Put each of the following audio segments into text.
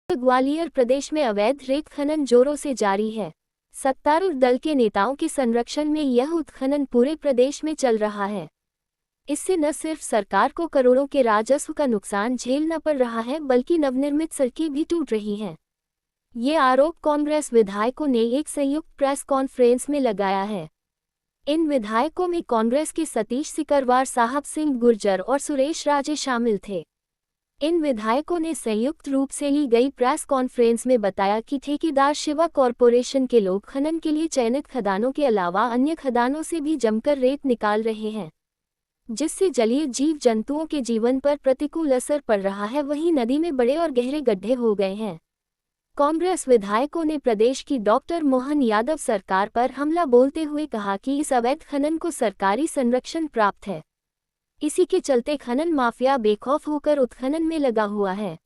ग्वालियर प्रदेश में अवैध रेत खनन जोरों से जारी है। सत्तारूढ़ दल के नेताओं के संरक्षण में यह उत्खनन पूरे प्रदेश में चल रहा है। इससे न सिर्फ सरकार को करोड़ों के राजस्व का नुकसान झेलना पड़ रहा है, बल्कि नवनिर्मित सड़कें भी टूट रही हैं। ये आरोप कांग्रेस विधायकों ने एक संयुक्त प्रेस कॉन्फ्रेंस में लगाया है। इन विधायकों में कांग्रेस के सतीश सिकरवार, साहब सिंह गुर्जर और सुरेश राजे शामिल थे। इन विधायकों ने संयुक्त रूप से ली गई प्रेस कॉन्फ्रेंस में बताया कि ठेकेदार शिवा कॉरपोरेशन के लोग खनन के लिए चयनित खदानों के अलावा अन्य खदानों से भी जमकर रेत निकाल रहे हैं, जिससे जलीय जीव जंतुओं के जीवन पर प्रतिकूल असर पड़ रहा है। वहीं नदी में बड़े और गहरे गड्ढे हो गए हैं। कांग्रेस विधायकों ने प्रदेश की डॉक्टर मोहन यादव सरकार पर हमला बोलते हुए कहा कि इस अवैध खनन को सरकारी संरक्षण प्राप्त है। इसी के चलते खनन माफिया बेखौफ होकर उत्खनन में लगा हुआ है।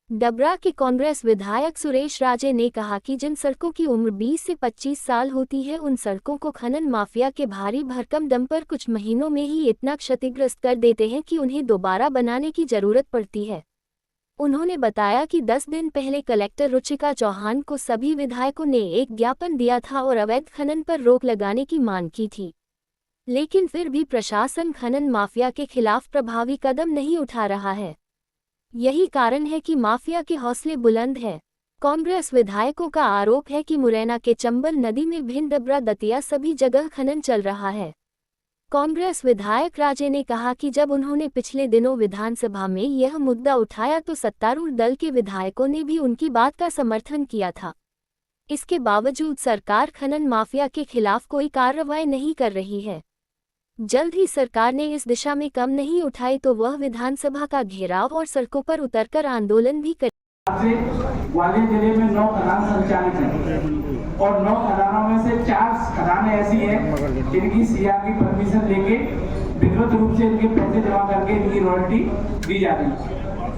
डबरा के कांग्रेस विधायक सुरेश राजे ने कहा कि जिन सड़कों की उम्र 20 से 25 साल होती है, उन सड़कों को खनन माफिया के भारी भरकम दम पर कुछ महीनों में ही इतना क्षतिग्रस्त कर देते हैं कि उन्हें दोबारा बनाने की जरूरत पड़ती है। उन्होंने बताया कि 10 दिन पहले कलेक्टर रुचिका चौहान को सभी विधायकों ने एक ज्ञापन दिया था और अवैध खनन पर रोक लगाने की मांग की थी, लेकिन फिर भी प्रशासन खनन माफिया के खिलाफ प्रभावी कदम नहीं उठा रहा है। यही कारण है कि माफिया के हौसले बुलंद हैं। कांग्रेस विधायकों का आरोप है कि मुरैना के चंबल नदी में भिंड, डबरा, दतिया सभी जगह खनन चल रहा है। कांग्रेस विधायक राजे ने कहा कि जब उन्होंने पिछले दिनों विधानसभा में यह मुद्दा उठाया तो सत्तारूढ़ दल के विधायकों ने भी उनकी बात का समर्थन किया था। इसके बावजूद सरकार खनन माफिया के खिलाफ कोई कार्रवाई नहीं कर रही है। जल्द ही सरकार ने इस दिशा में कदम नहीं उठाई तो वह विधानसभा का घेराव और सड़कों पर उतरकर आंदोलन भी करेगी। ग्वालियर जिले में 9 खदान संचालित हैं और 9 खदानों में से 4 खदानें ऐसी हैं जिनकी सीआर की परमिशन लेके विधिवत रूप से इनके पैसे जमा करके इनकी रॉयल्टी दी जा रही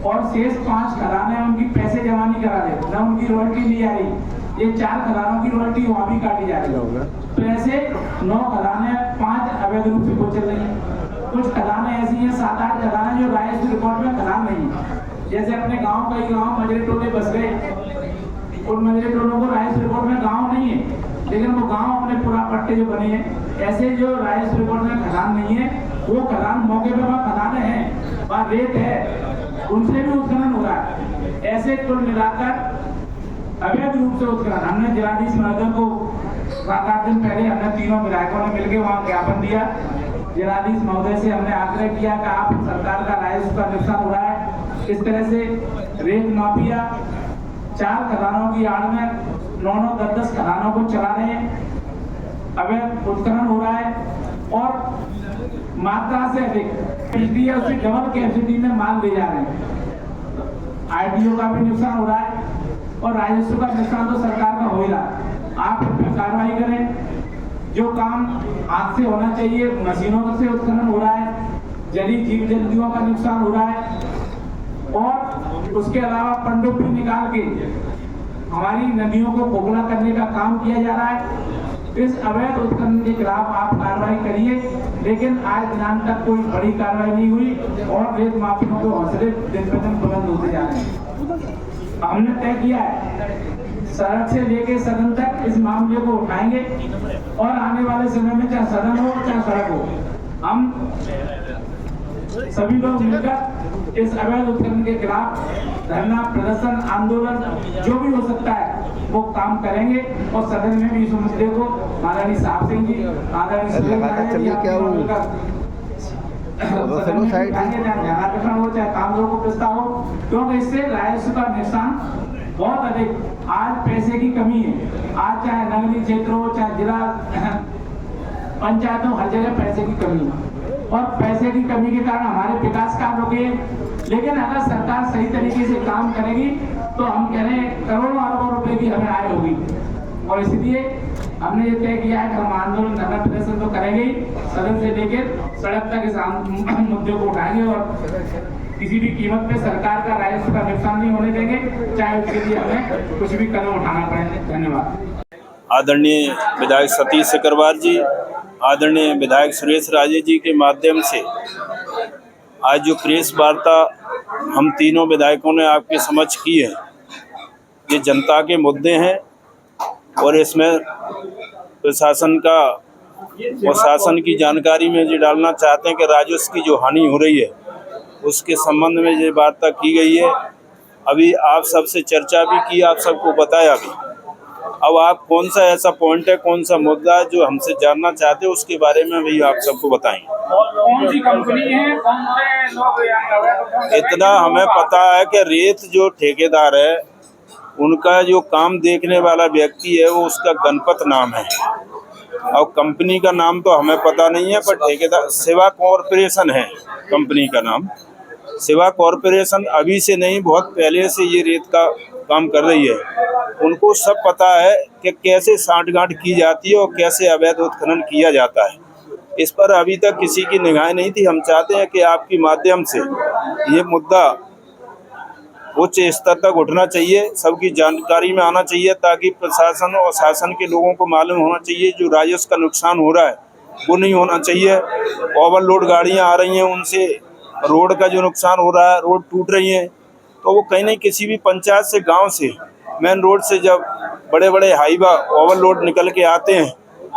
और शेष 5 खदानें उनकी पैसे जमा नहीं करा रहे, न उनकी रॉयल्टी ली जा रही। ये 4 खदानों की रॉयल्टी वहाँ भी काटी जा रही है। तो ऐसे 9 खदानें 5 अवैध रूप से चल रही है। कुछ खदानें ऐसी हैं, 7-8 खदानें जो राजस्व रिकॉर्ड में खदान नहीं है। जैसे अपने गांव, कई गांव मजरे टोले बस गए, उन मजरे टोलों को राजस्व रिकॉर्ड में गांव नहीं है, लेकिन वो गांव अपने पूरा पट्टे जो बने हैं। ऐसे जो राजस्व रिकॉर्ड में खदान नहीं है, वो खदान मौके पर वहाँ खदानें हैं, वहाँ रेत है, उनसे भी उत्खनन हो रहा है। ऐसे कुल मिलाकर अवैध रूप से उत्खनन। हमने जिलाधीश महोदय को 7-8 दिन पहले हमने तीनों विधायकों ने मिलकर वहाँ ज्ञापन दिया। जिलाधीश महोदय से हमने आग्रह किया कि आप सरकार का राजस्व का नुकसान हो रहा है, इस तरह से रेत माफिया 4 खदानों की आड़ में 9-9, 10-10 खदानों को चला रहे हैं, अवैध उत्खनन हो रहा है और मात्रा से अधिक बिजली है उससे डबल कैपेसिटी में माल ले जा रहे हैं। आईडीओ का भी नुकसान हो रहा है और राजस्व का नुकसान तो सरकार का हो ही रहा। आप इस पर कार्रवाई करें। जो काम हाथ से होना चाहिए, मशीनों से उत्खनन हो रहा है, जलीय जीव जंतुओं का नुकसान हो रहा है और उसके अलावा पनडुब्बी निकाल के हमारी नदियों को खोखला करने का काम किया जा रहा है। इस अवैध उत्खनन के खिलाफ आप कार्रवाई करिए, लेकिन आज दिनांक तक कोई बड़ी कार्रवाई नहीं हुई और रेत माफियों के हौसले दिन पर दिन बुलंद होते जा रहे हैं। हमने तय किया है सड़क से लेके सदन तक इस मामले को उठाएंगे और आने वाले समय में चाहे सदन हो चाहे सड़क हो, हम सभी लोग मिलकर इस अवैध उत्खनन के खिलाफ धरना, प्रदर्शन, आंदोलन जो भी हो सकता है वो काम करेंगे और सदन में भी इस मुद्दे को माननीय साहब सिंह जी, आदरणीय चाहे कामगारों को प्रस्ताव हो, क्योंकि इससे राजस्व का नुकसान बहुत अधिक। आज पैसे की कमी है, आज चाहे नगरीय क्षेत्र हो चाहे जिला पंचायतों, हर जगह पैसे की कमी है और पैसे की कमी के कारण हमारे विकास कार्य रुके। लेकिन अगर सरकार सही तरीके से काम करेगी तो हम कह रहे हैं करोड़ों अरबों रुपए की हमें आय होगी और इसलिए हमने ये तय किया है कि हम आंदोलन, धरना, प्रदर्शन तो करेंगे ही, सदन से लेकर सड़क तक इस मुद्दे को उठाएंगे और किसी भी कीमत पे सरकार का राजस्व का नुकसान नहीं होने देंगे, चाहे उसके लिए हमें कुछ भी कदम उठाना पड़े। धन्यवाद। आदरणीय विधायक सतीश सिकरवार जी, आदरणीय विधायक सुरेश राजे जी के माध्यम से आज जो प्रेस वार्ता हम तीनों विधायकों ने आपके समक्ष की है, ये जनता के मुद्दे हैं और इसमें प्रशासन का और शासन की जानकारी में ये डालना चाहते हैं कि राजस्व की जो हानि हो रही है उसके संबंध में ये वार्ता की गई है। अभी आप सबसे चर्चा भी की, आप सबको बताया भी। अब आप कौन सा ऐसा पॉइंट है, कौन सा मुद्दा है जो हमसे जानना चाहते हैं, उसके बारे में भी आप सबको बताएंगे। कौन सी कंपनी है, कौन से लोग? इतना हमें पता है कि रेत जो ठेकेदार है उनका जो काम देखने वाला व्यक्ति है वो उसका गणपत नाम है और कंपनी का नाम तो हमें पता नहीं है, पर ठेकेदार शिवा कॉरपोरेशन है कंपनी का नाम। शिवा कॉरपोरेशन अभी से नहीं, बहुत पहले से ये रेत का काम कर रही है। उनको सब पता है कि कैसे सांठगांठ की जाती है और कैसे अवैध उत्खनन किया जाता है। इस पर अभी तक किसी की निगाह नहीं थी। हम चाहते हैं कि आपके माध्यम से ये मुद्दा उच्च स्तर तक उठना चाहिए, सबकी जानकारी में आना चाहिए, ताकि प्रशासन और शासन के लोगों को मालूम होना चाहिए जो राजस्व का नुकसान हो रहा है वो नहीं होना चाहिए। ओवरलोड गाड़ियां आ रही हैं, उनसे रोड का जो नुकसान हो रहा है, रोड टूट रही हैं, तो वो कहीं नहीं किसी भी पंचायत से, गांव से, मेन रोड से जब बड़े बड़े हाईवा ओवरलोड निकल के आते हैं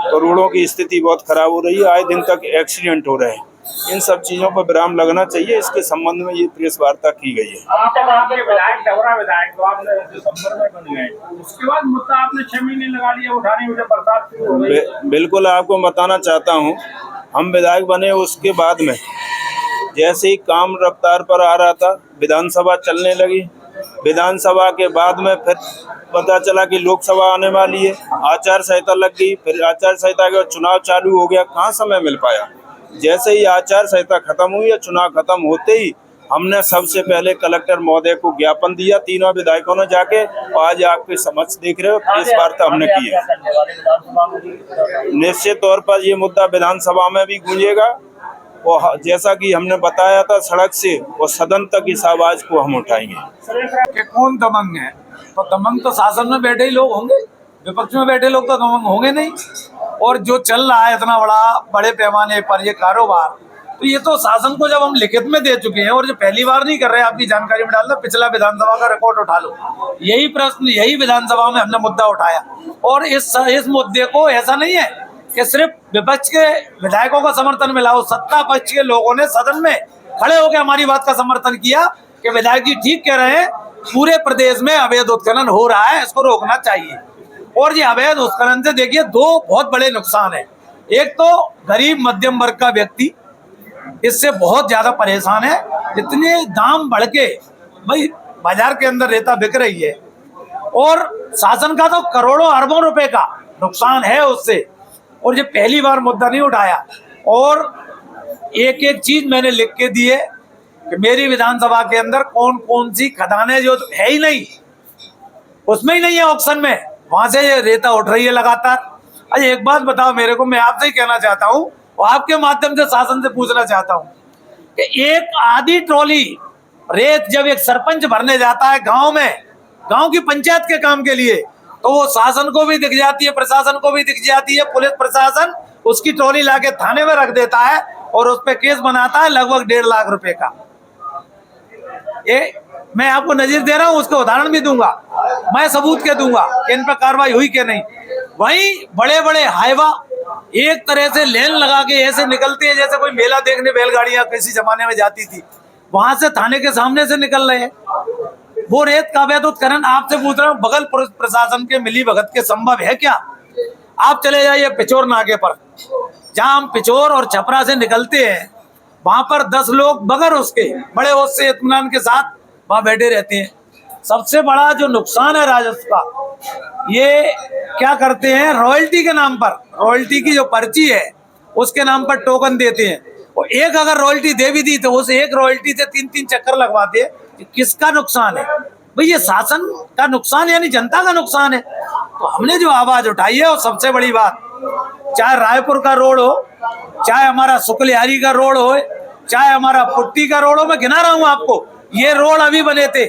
तो रोडों की स्थिति बहुत खराब हो रही है। आए दिन तक एक्सीडेंट हो रहे हैं। इन सब चीज़ों पर विराम लगना चाहिए। इसके संबंध में ये प्रेस वार्ता की गई है। आपके विधायक डबरा विधायक तो आपने दिसंबर में बन गए, उसके बाद मुद्दा आपने 6 महीने लगा लिया उठाने में, जब बरसात शुरू हो गई। बिल्कुल आपको बताना चाहता हूँ, हम विधायक बने उसके बाद में जैसे ही काम रफ्तार पर आ रहा था, विधानसभा चलने लगी। विधानसभा के बाद में फिर पता चला कि लोकसभा आने वाली है, आचार संहिता लग गई। फिर आचार संहिता के बाद चुनाव चालू हो गया, कहाँ समय मिल पाया। जैसे ही आचार संहिता खत्म हुई या चुनाव खत्म होते ही हमने सबसे पहले कलेक्टर महोदय को ज्ञापन दिया, तीनों विधायकों ने जाके, और आज आपके समक्ष देख रहे हो प्रेस वार्ता हमने की है। निश्चित तौर पर ये मुद्दा विधानसभा में भी गूंजेगा और जैसा कि हमने बताया था सड़क से और सदन तक इस आवाज को हम उठाएंगे। कौन दमंग है? तो दमंग तो शासन में बैठे ही लोग होंगे, विपक्ष में बैठे लोग तो दमंग होंगे नहीं। और जो चल रहा है इतना बड़े पैमाने पर ये कारोबार, तो ये तो शासन को जब हम लिखित में दे चुके हैं, और जो पहली बार नहीं कर रहे हैं, आपकी जानकारी में डाल दो, पिछला विधानसभा का रिकॉर्ड उठा लो, यही प्रश्न यही विधानसभा में हमने मुद्दा उठाया। और इस मुद्दे को ऐसा नहीं है कि सिर्फ विपक्ष के विधायकों का समर्थन मिला हो, सत्ता पक्ष के लोगों ने सदन में खड़े होकर हमारी बात का समर्थन किया कि विधायक जी ठीक कह रहे हैं, पूरे प्रदेश में अवैध उत्खनन हो रहा है, इसको रोकना चाहिए। और ये अवैध उत्खनन से देखिए दो बहुत बड़े नुकसान है। एक तो गरीब मध्यम वर्ग का व्यक्ति इससे बहुत ज्यादा परेशान है। इतने दाम बढ़ के भाई बाजार के अंदर रेता बिक रही है, और शासन का तो करोड़ों अरबों रुपए का नुकसान है उससे। और ये पहली बार मुद्दा नहीं उठाया। और एक एक चीज मैंने लिख के दी है कि मेरी विधानसभा के अंदर कौन कौन सी खदानें जो है ही नहीं, उसमें ही नहीं है ऑप्शन में, वहां से ये रेता उठ रही है लगातार। अरे एक बात बताओ मेरे को, मैं आपसे ही कहना चाहता हूँ और आपके माध्यम से शासन से पूछना चाहता हूँ कि एक आधी ट्रॉली रेत जब एक सरपंच भरने जाता है गांव में, गांव की पंचायत के काम के लिए, तो वो शासन को भी दिख जाती है, प्रशासन को भी दिख जाती है। पुलिस प्रशासन उसकी ट्रॉली लाके थाने में रख देता है और उस पर केस बनाता है लगभग 1.5 लाख रुपए का। मैं आपको नजीर दे रहा हूँ, उसका उदाहरण भी दूंगा, मैं सबूत के दूंगा कि इन पर कार्रवाई हुई कि नहीं। वहीं बड़े बड़े हाईवा एक तरह से लेन लगा के ऐसे निकलते हैं जैसे कोई मेला देखने बैलगाड़ियां किसी जमाने में जाती थी, वहां से थाने के सामने से निकल रहे हैं। वो रेत का अवैध उत्खनन आपसे पूछ रहा हूँ, बगल प्रशासन के मिली भगत के संभव है क्या? आप चले जाइए पिचोर नाके पर, जहां हम पिचोर और छपरा से निकलते हैं, वहां पर 10 लोग बगैर उसके बड़े होश से इत्मीनान के साथ वहां बैठे रहते हैं। सबसे बड़ा जो नुकसान है राजस्व का, ये क्या करते हैं, रॉयल्टी के नाम पर, रॉयल्टी की जो पर्ची है उसके नाम पर टोकन देते हैं। और एक अगर रॉयल्टी दे भी दी तो उस एक रॉयल्टी से 3-3 चक्कर लगवाते हैं। किसका नुकसान है भाई? ये शासन का नुकसान यानी जनता का नुकसान है। तो हमने जो आवाज उठाई है, और सबसे बड़ी बात, चाहे रायपुर का रोड हो, चाहे हमारा शुक्लियारी का रोड हो, चाहे हमारा पुट्टी का रोड हो, मैं गिना रहा हूं आपको, ये रोड अभी बने थे।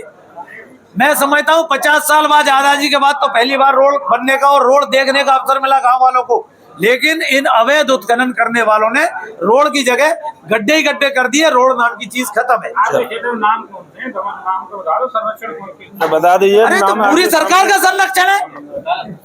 मैं समझता हूँ 50 साल बाद, आजादी के बाद तो पहली बार रोड बनने का और रोड देखने का अवसर मिला गांव वालों को। लेकिन इन अवैध उत्खनन करने वालों ने रोड की जगह गड्ढे ही गड्ढे कर दिए। रोड नाम की चीज खत्म है। नाम कौन से नाम तो बता दो, संरक्षण कौन बता दीजिए अरे तो नाम पूरी सरकार का संरक्षण है।